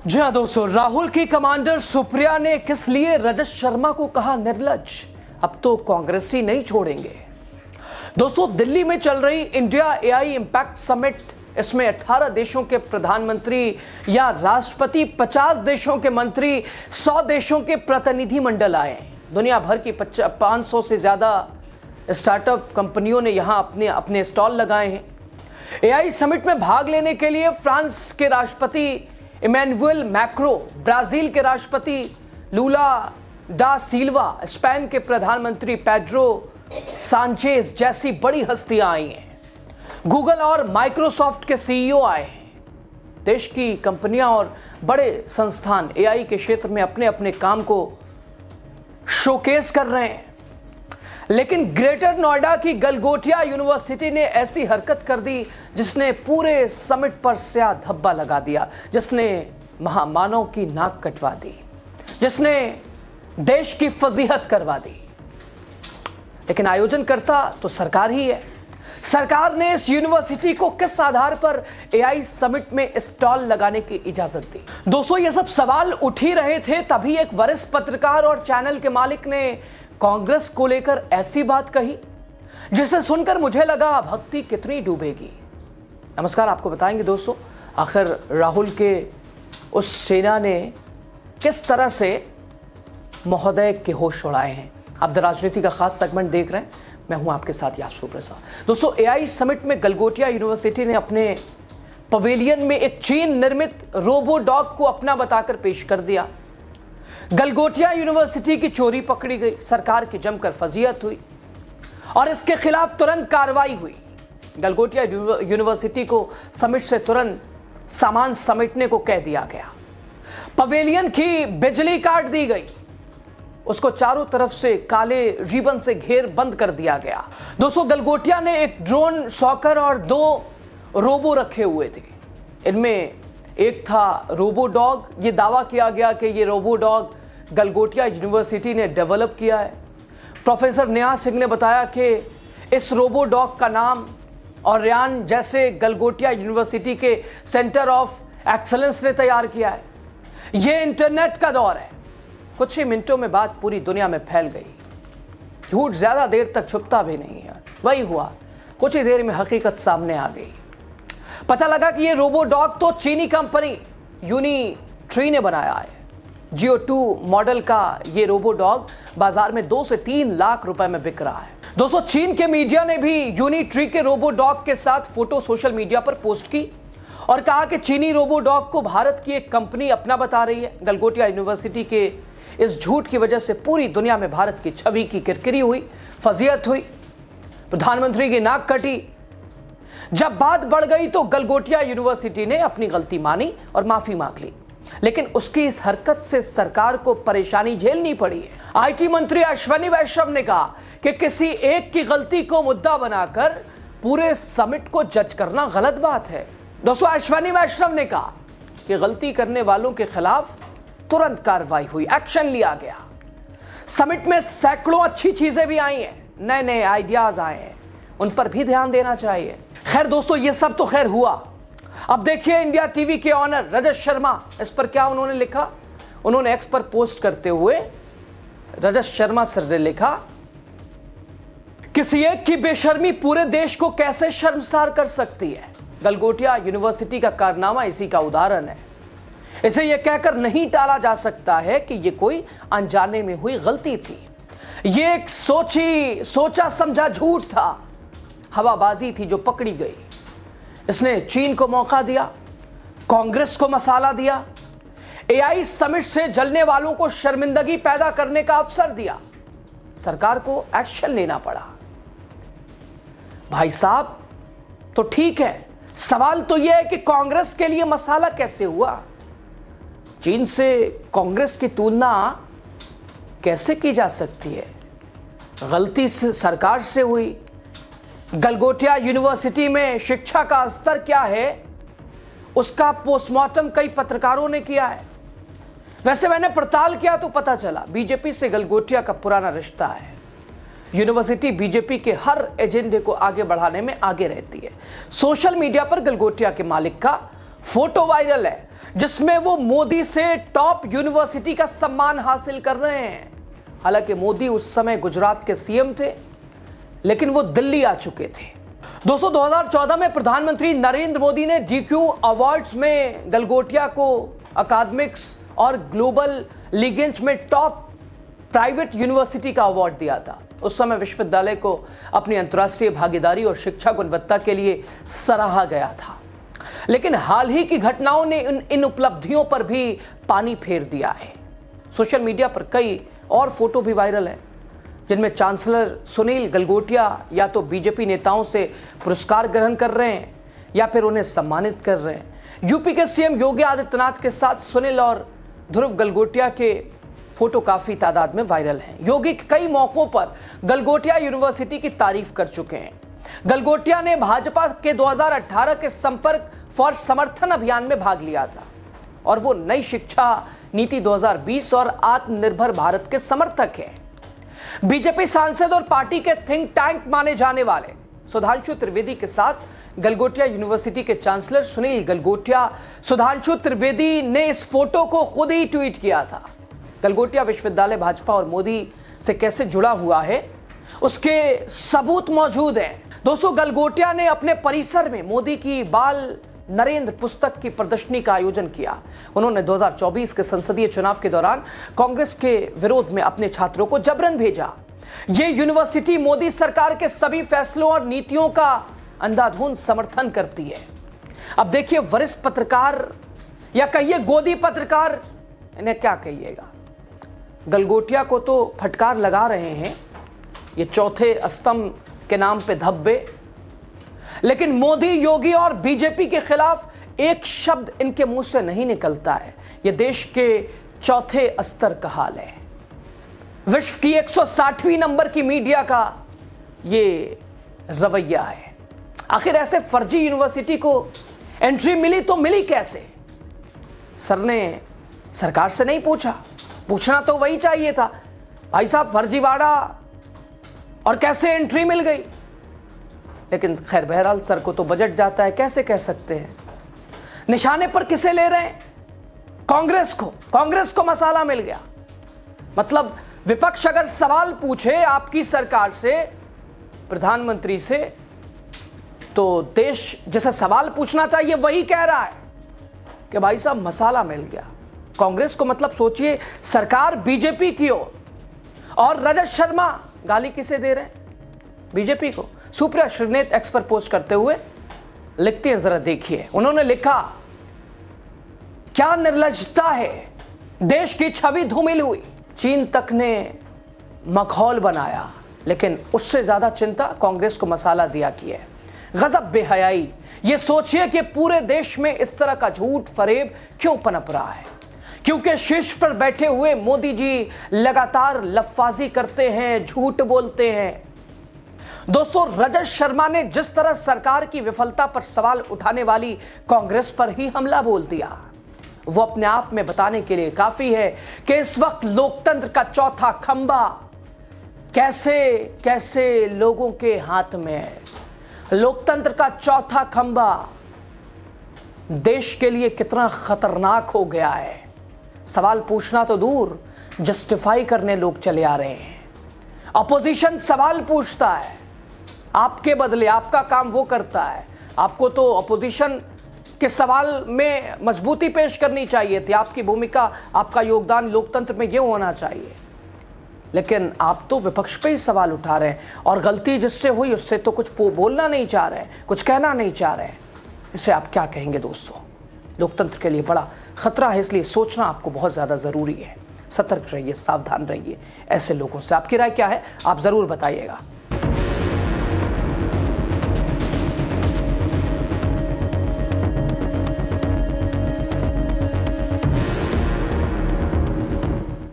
जी हाँ दोस्तों, राहुल की कमांडर सुप्रिया ने किस लिए रजत शर्मा को कहा निर्लज, अब तो कांग्रेस ही नहीं छोड़ेंगे। दोस्तों, दिल्ली में चल रही इंडिया एआई इंपैक्ट समिट, इसमें 18 देशों के प्रधानमंत्री या राष्ट्रपति, 50 देशों के मंत्री, 100 देशों के प्रतिनिधि मंडल आए हैं। दुनिया भर की 500 से ज्यादा स्टार्टअप कंपनियों ने यहां अपने स्टॉल लगाए हैं। एआई समिट में भाग लेने के लिए फ्रांस के राष्ट्रपति इमैनुअल मैक्रो, ब्राजील के राष्ट्रपति लूला डा सिल्वा, स्पेन के प्रधानमंत्री पेड्रो सांचेज जैसी बड़ी हस्तियां आई हैं। गूगल और माइक्रोसॉफ्ट के सीईओ आए हैं। देश की कंपनियां और बड़े संस्थान एआई के क्षेत्र में अपने अपने काम को शोकेस कर रहे हैं। लेकिन ग्रेटर नोएडा की गलगोटिया यूनिवर्सिटी ने ऐसी हरकत कर दी जिसने पूरे समिट पर स्याह धब्बा लगा दिया, जिसने महामानव की नाक कटवा दी, जिसने देश की फजीहत करवा दी। लेकिन आयोजनकर्ता तो सरकार ही है। सरकार ने इस यूनिवर्सिटी को किस आधार पर एआई समिट में स्टॉल लगाने की इजाजत दी? दोस्तों, ये सब सवाल उठ ही रहे थे, तभी एक वरिष्ठ पत्रकार और चैनल के मालिक ने कांग्रेस को लेकर ऐसी बात कही जिसे सुनकर मुझे लगा भक्ति कितनी डूबेगी। नमस्कार, आपको बताएंगे दोस्तों, आखिर राहुल के उस सेना ने किस तरह से महोदय के होश उड़ाए हैं। आप द राजनीति का खास सेगमेंट देख रहे हैं, मैं हूं आपके साथ यासु प्रसाद। दोस्तों, एआई समिट में गलगोटिया यूनिवर्सिटी ने अपने पवेलियन में एक चीन निर्मित रोबो डॉग को अपना बताकर पेश कर दिया। गलगोटिया यूनिवर्सिटी की चोरी पकड़ी गई, सरकार की जमकर फजीहत हुई और इसके खिलाफ तुरंत कार्रवाई हुई। गलगोटिया यूनिवर्सिटी को समिट से तुरंत सामान समेटने को कह दिया गया। पवेलियन की बिजली काट दी गई, उसको चारों तरफ से काले रिबन से घेर बंद कर दिया गया। दोस्तों, गलगोटिया ने एक ड्रोन शॉकर और 2 रोबो रखे हुए थे। इनमें एक था रोबो डॉग। ये दावा किया गया कि ये रोबो डॉग गलगोटिया यूनिवर्सिटी ने डेवलप किया है। प्रोफेसर नियाज सिंह ने बताया कि इस रोबो डॉग का नाम और रियान जैसे गलगोटिया यूनिवर्सिटी के सेंटर ऑफ एक्सलेंस ने तैयार किया है। ये इंटरनेट का दौर है, कुछ ही मिनटों में बात पूरी दुनिया में फैल गई। झूठ ज्यादा देर तक छुपता भी नहीं है। वही हुआ, कुछ ही देर में हकीकत सामने आ गई। पता लगा कि ये रोबो डॉग तो चीनी कंपनी यूनिट्री ने बनाया है। जियो 2 मॉडल का ये रोबो डॉग बाजार में 2 से 3 लाख रुपए में बिक रहा है। दोस्तों, चीन के मीडिया ने भी यूनिट्री के रोबो डॉग के साथ फोटो सोशल मीडिया पर पोस्ट की और कहा कि चीनी रोबो डॉग को भारत की एक कंपनी अपना बता रही है। गलगोटिया यूनिवर्सिटी के इस झूठ की वजह से पूरी दुनिया में भारत की छवि की किरकिरी हुई, फजीहत हुई, प्रधानमंत्री की नाक कटी। जब बात बढ़ गई तो गलगोटिया यूनिवर्सिटी ने अपनी गलती मानी और माफी मांग ली, लेकिन उसकी इस हरकत से सरकार को परेशानी झेलनी पड़ी है। आईटी मंत्री अश्विनी वैष्णव ने कहा कि किसी एक की गलती को मुद्दा बनाकर पूरे समिट को जज करना गलत बात है। दोस्तों, अश्विनी वैष्णव ने कहा कि गलती करने वालों के खिलाफ तुरंत कार्रवाई हुई, एक्शन लिया गया। समिट में सैकड़ों अच्छी चीजें भी आई हैं, नए नए आइडियाज आए हैं, उन पर भी ध्यान देना चाहिए। खैर दोस्तों, ये सब तो खैर हुआ। अब देखिए इंडिया टीवी के ऑनर रजत शर्मा, इस पर क्या उन्होंने लिखा। उन्होंने एक्स पर पोस्ट करते हुए रजत शर्मा सर ने लिखा, किसी एक की बेशर्मी पूरे देश को कैसे शर्मसार कर सकती है। गलगोटिया यूनिवर्सिटी का कारनामा इसी का उदाहरण है। इसे यह कहकर नहीं टाला जा सकता है कि यह कोई अनजाने में हुई गलती थी। यह एक सोचा समझा झूठ था, हवाबाजी थी जो पकड़ी गई। इसने चीन को मौका दिया, कांग्रेस को मसाला दिया, एआई समिट से जलने वालों को शर्मिंदगी पैदा करने का अवसर दिया। सरकार को एक्शन लेना पड़ा। भाई साहब, तो ठीक है, सवाल तो यह है कि कांग्रेस के लिए मसाला कैसे हुआ। चीन से कांग्रेस की तुलना कैसे की जा सकती है। गलती सरकार से हुई। गलगोटिया यूनिवर्सिटी में शिक्षा का स्तर क्या है, उसका पोस्टमार्टम कई पत्रकारों ने किया है। वैसे मैंने पड़ताल किया तो पता चला बीजेपी से गलगोटिया का पुराना रिश्ता है। यूनिवर्सिटी बीजेपी के हर एजेंडे को आगे बढ़ाने में आगे रहती है। सोशल मीडिया पर गलगोटिया के मालिक का फोटो वायरल है जिसमें वो मोदी से टॉप यूनिवर्सिटी का सम्मान हासिल कर रहे हैं। हालांकि मोदी उस समय गुजरात के सीएम थे, लेकिन वो दिल्ली आ चुके थे। दोस्तों 2014 में प्रधानमंत्री नरेंद्र मोदी ने DQ अवार्ड्स में गलगोटिया को अकादमिक्स और ग्लोबल लीगेंज में टॉप प्राइवेट यूनिवर्सिटी का अवार्ड दिया था। उस समय विश्वविद्यालय को अपनी अंतर्राष्ट्रीय भागीदारी और शिक्षा गुणवत्ता के लिए सराहा गया था। लेकिन हाल ही की घटनाओं ने इन उपलब्धियों पर भी पानी फेर दिया है। सोशल मीडिया पर कई और फोटो भी वायरल हैं जिनमें चांसलर सुनील गलगोटिया या तो बीजेपी नेताओं से पुरस्कार ग्रहण कर रहे हैं या फिर उन्हें सम्मानित कर रहे हैं। यूपी के सीएम योगी आदित्यनाथ के साथ सुनील और ध्रुव गलगोटिया के फोटो काफी तादाद में वायरल हैं। योगी कई मौकों पर गलगोटिया यूनिवर्सिटी की तारीफ कर चुके हैं। गलगोटिया ने भाजपा के 2018 के संपर्क फॉर समर्थन अभियान में भाग लिया था और वो नई शिक्षा नीति 2020 और आत्मनिर्भर भारत के समर्थक हैं। बीजेपी सांसद और पार्टी के थिंक टैंक माने जाने वाले सुधांशु त्रिवेदी के साथ गलगोटिया यूनिवर्सिटी के चांसलर सुधांशु त्रिवेदी ने इस फोटो को खुद ही ट्वीट किया था। गलगोटिया विश्वविद्यालय भाजपा और मोदी से कैसे जुड़ा हुआ है उसके सबूत मौजूद हैं। दोस्तों गलगोटिया ने अपने परिसर में मोदी की बाल नरेंद्र पुस्तक की प्रदर्शनी का आयोजन किया। उन्होंने 2024 के संसदीय चुनाव के दौरान कांग्रेस के विरोध में अपने छात्रों को जबरन भेजा। ये यूनिवर्सिटी मोदी सरकार के सभी फैसलों और नीतियों का अंधाधुंध समर्थन करती है। अब देखिए वरिष्ठ पत्रकार या कहिए गोदी पत्रकार, इन्हें क्या कहिएगा, गलगोटिया को तो फटकार लगा रहे हैं ये चौथे स्तंभ के नाम पे धब्बे, लेकिन मोदी, योगी और बीजेपी के खिलाफ एक शब्द इनके मुंह से नहीं निकलता है। ये देश के चौथे स्तर का हाल है। विश्व की 160वीं नंबर की मीडिया का ये रवैया है। आखिर ऐसे फर्जी यूनिवर्सिटी को एंट्री मिली तो मिली कैसे? सर ने सरकार से नहीं पूछा, पूछना तो वही चाहिए था, भाई साहब फर्जीवाड़ा और कैसे एंट्री मिल गई। लेकिन खैर बहरहाल सर को तो बजट जाता है, कैसे कह सकते हैं। निशाने पर किसे ले रहे हैं? कांग्रेस को मसाला मिल गया। मतलब विपक्ष अगर सवाल पूछे आपकी सरकार से, प्रधानमंत्री से, तो देश जैसा सवाल पूछना चाहिए वही कह रहा है कि भाई साहब मसाला मिल गया कांग्रेस को। मतलब सोचिए सरकार बीजेपी की ओर और रजत शर्मा गाली किसे दे रहे हैं? बीजेपी को। सुप्रिया श्रीनेत एक्स पर पोस्ट करते हुए लिखती हैं, जरा देखिए। उन्होंने लिखा, क्या निर्लज्जता है, देश की छवि धूमिल हुई। चीन तक ने मखौल बनाया, लेकिन उससे ज्यादा चिंता कांग्रेस को मसाला दिया की है। गजब बेहयाई। ये सोचिए कि पूरे देश में इस तरह का झूठ फरेब क्यों पनप रहा है? क्योंकि शीर्ष पर बैठे हुए मोदी जी लगातार लफ्फाजी करते हैं, झूठ बोलते हैं। दोस्तों रजत शर्मा ने जिस तरह सरकार की विफलता पर सवाल उठाने वाली कांग्रेस पर ही हमला बोल दिया, वो अपने आप में बताने के लिए काफी है कि इस वक्त लोकतंत्र का चौथा खंबा कैसे कैसे लोगों के हाथ में है। लोकतंत्र का चौथा खंबा देश के लिए कितना खतरनाक हो गया है। सवाल पूछना तो दूर, जस्टिफाई करने लोग चले आ रहे हैं। अपोजिशन सवाल पूछता है, आपके बदले आपका काम वो करता है। आपको तो अपोजिशन के सवाल में मजबूती पेश करनी चाहिए थी। आपकी भूमिका, आपका योगदान लोकतंत्र में ये होना चाहिए। लेकिन आप तो विपक्ष पे ही सवाल उठा रहे हैं और गलती जिससे हुई उससे तो कुछ बोलना नहीं चाह रहे हैं, कुछ कहना नहीं चाह रहे हैं। इसे आप क्या कहेंगे दोस्तों? लोकतंत्र के लिए बड़ा खतरा है, इसलिए सोचना आपको बहुत ज़्यादा ज़रूरी है। सतर्क रहिए, सावधान रहिए ऐसे लोगों से। आपकी राय क्या है आप ज़रूर बताइएगा।